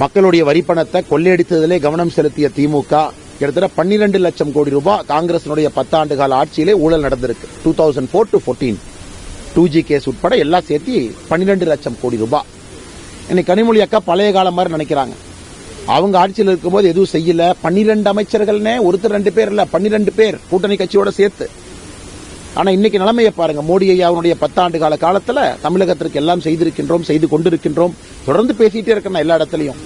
மக்களுடைய வரிப்பணத்தை கொள்ளையடித்ததிலே கவனம் செலுத்திய திமுக கிட்டத்தட்ட 12 லட்சம் கோடி ரூபாய் காங்கிரசினுடைய 10 ஆண்டு கால ஆட்சியிலே ஊழல் நடந்திருக்கு. 2004 to 14 2G கேஸ் உட்பட எல்லாம் சேர்த்து 12 லட்சம் கோடி ரூபாய். இன்னைக்கு கனிமொழி அக்கா பழைய காலம் மாதிரி நினைக்கிறாங்க. அவங்க ஆட்சியில் இருக்கும்போது எதுவும் செய்யல. 12 அமைச்சர்கள்னே ஒருத்தர் 2 பேர் இல்ல, 12 பேர் கூட்டணி கட்சியோட சேர்த்து. ஆனா இன்னைக்கு நிலைமையை பாருங்க. மோடி ஐயாவுடைய 10 ஆண்டு கால காலத்துல தமிழகத்திற்கு எல்லாம் செய்திருக்கின்றோம், செய்து கொண்டிருக்கின்றோம். தொடர்ந்து பேசிட்டே இருக்கணும். எல்லா இடத்துலையும்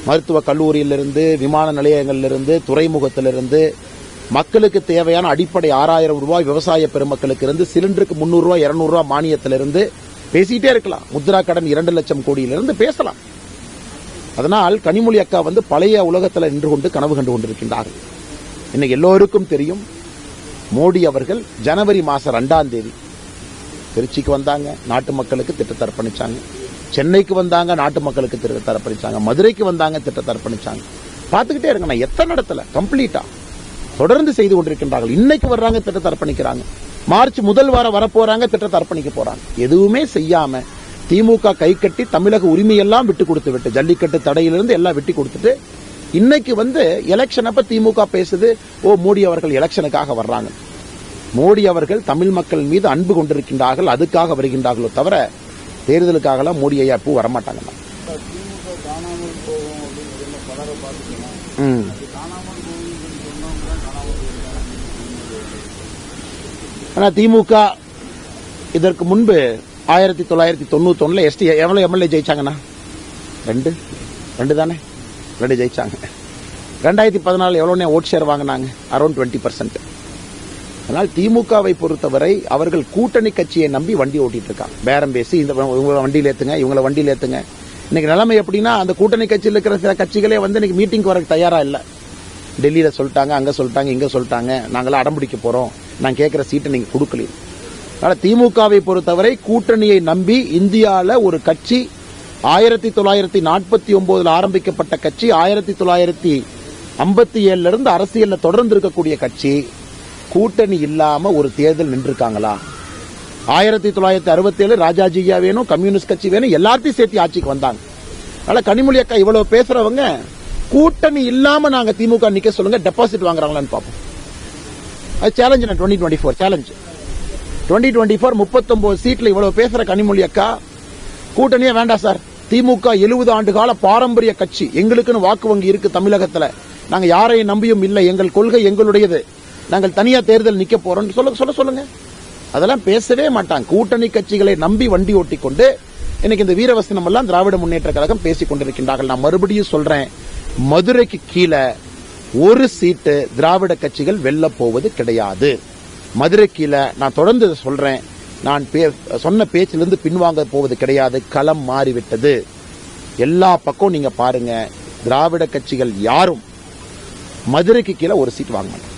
மருத்துவக் கல்லூரியிலிருந்து, விமான நிலையங்களிலிருந்து, துறைமுகத்திலிருந்து, மக்களுக்கு தேவையான அடிப்படை 6000 ரூபாய் விவசாய பெருமக்களுக்கு இருந்து, சிலிண்டருக்கு 300 ரூபாய் 200 ரூபாய் மானியத்திலிருந்து பேசிட்டே இருக்கலாம். முத்ரா கடன் 2 லட்சம் கோடியிலிருந்து பேசலாம். அதனால் கனிமொழி அக்கா பழைய உலகத்தில் நின்று கொண்டு கனவு கண்டு கொண்டிருக்கின்றார்கள். இன்னைக்கு எல்லோருக்கும் தெரியும், மோடி அவர்கள் ஜனவரி மாசம் 2ஆம் தேதி திருச்சிக்கு வந்தாங்க, நாட்டு மக்களுக்கு திட்டத்தை அர்ப்பணிச்சாங்க. சென்னைக்கு வந்தாங்க, நாட்டு மக்களுக்கு திட்டத்தை அர்ப்பணிச்சாங்க. மதுரைக்கு வந்தாங்க, திட்டத்தை அர்ப்பணிச்சாங்க. பார்த்துக்கிட்டே இருங்க, எத்தனை இடத்துல கம்ப்ளீட்டா தொடர்ந்து செய்து கொண்டிருக்கின்றார்கள். இன்னைக்கு வர்றாங்க, திட்டத்தை அர்ப்பணிக்கிறாங்க. மார்ச் முதல் வாரம் வரப்போறாங்க, திட்டத்தை அர்ப்பணிக்க போறாங்க. எதுவுமே செய்யாம திமுக கை கட்டி தமிழக உரிமையெல்லாம் விட்டு கொடுத்து விட்டு, ஜல்லிக்கட்டு தடையிலிருந்து எல்லாம் விட்டு கொடுத்துட்டு, இன்னைக்கு எலெக்ஷன் அப்ப திமுக பேசுது, மோடி அவர்கள் எலெக்ஷனுக்காக வர்றாங்க. மோடி அவர்கள் தமிழ் மக்கள் மீது அன்பு கொண்டிருக்கின்றார்கள், அதுக்காக வருகின்றார்களோ தவிர தேர்தலுக்காக மோடி ஐயா பூ வரமாட்டாங்க. ஆனா திமுக இதற்கு முன்பு 1991 எஸ்டி எவ்வளவு எம்எல்ஏ ஜெயிச்சாங்கண்ணா? 2 தானே, 2 ஜெயிச்சாங்க. 2014 எவ்வளவு ஓட் ஷேர் வாங்கினாங்க? அரௌண்ட் 20%. அதனால் திமுகவை பொறுத்தவரை அவர்கள் கூட்டணி கட்சியை நம்பி வண்டி ஓட்டிட்டு இருக்காங்க. பேரம் பேசி இவங்களை வண்டியில் ஏத்துங்க, இவங்களை வண்டியில் ஏத்துங்க. இன்னைக்கு நிலைமை எப்படின்னா, அந்த கூட்டணி கட்சியில் இருக்கிற சில கட்சிகளே இன்னைக்கு மீட்டிங் வர தயாரா இல்ல. டெல்லியில சொல்லிட்டாங்க, அங்க சொல்லிட்டாங்க, இங்க சொல்லிட்டாங்க, நாங்களாம் அடம்பிடிக்க போறோம், நான் கேட்கிற சீட்டை நீங்க கொடுக்கல. அதனால திமுகவை பொறுத்தவரை கூட்டணியை நம்பி இந்தியாவில் ஒரு கட்சி 1949 ஆரம்பிக்கப்பட்ட கட்சி, 1957 இருந்து அரசியல்ல தொடர்ந்து இருக்கக்கூடிய கட்சி, கூட்டணி இல்லாம ஒரு தேர்தல் நின்றுருக்காங்களா? 1967 ராஜாஜியா வேணும், கம்யூனிஸ்ட் கட்சி வேணும், எல்லாத்தையும் சேர்த்து ஆட்சிக்கு வந்தாங்க. அதனால கனிமொழி அக்கா இவ்வளவு பேசுறவங்க கூட்டணி இல்லாம நாங்க திமுக நிக்க சொல்லுங்க, டெபாசிட் வாங்குறாங்களான்னு பாப்போம். அது சேலஞ்ச். 2024 சேலஞ்ச். 2024 39 சீட்ல இவ்வளவு பேசுற கனிமொழி அக்கா கூட்டணியே வேண்டாம் சார், திமுக 70 ஆண்டு கால பாரம்பரிய கட்சி, எங்களுக்குன்னு வாக்கு வங்கி இருக்கு தமிழகத்துல, நாங்க யாரையும் நம்பியும் இல்லை, எங்கள் கொள்கை எங்களுடையது, நாங்கள் தனியா தேர்தல் நிக்க போறோம் சொல்லுங்க. அதெல்லாம் பேசவே மாட்டாங்க. கூட்டணி கட்சிகளை நம்பி வண்டி ஓட்டி கொண்டு இன்னைக்கு இந்த வீரவசனம் எல்லாம் திராவிட முன்னேற்ற கழகம் பேசிக் கொண்டிருக்கின்றார்கள். நான் மறுபடியும் சொல்றேன், மதுரைக்கு கீழே ஒரு சீட்டு திராவிட கட்சிகள் வெல்ல போவது கிடையாது. மதுரை கீழே நான் தொடர்ந்து சொல்றேன், நான் சொன்ன பேச்சிலிருந்து பின்வாங்க போவது கிடையாது. களம் மாறிவிட்டது. எல்லா பக்கம் நீங்க பாருங்க, திராவிட கட்சிகள் யாரும் மதுரைக்கு கீழே ஒரு சீட் வாங்க மாட்டாங்க.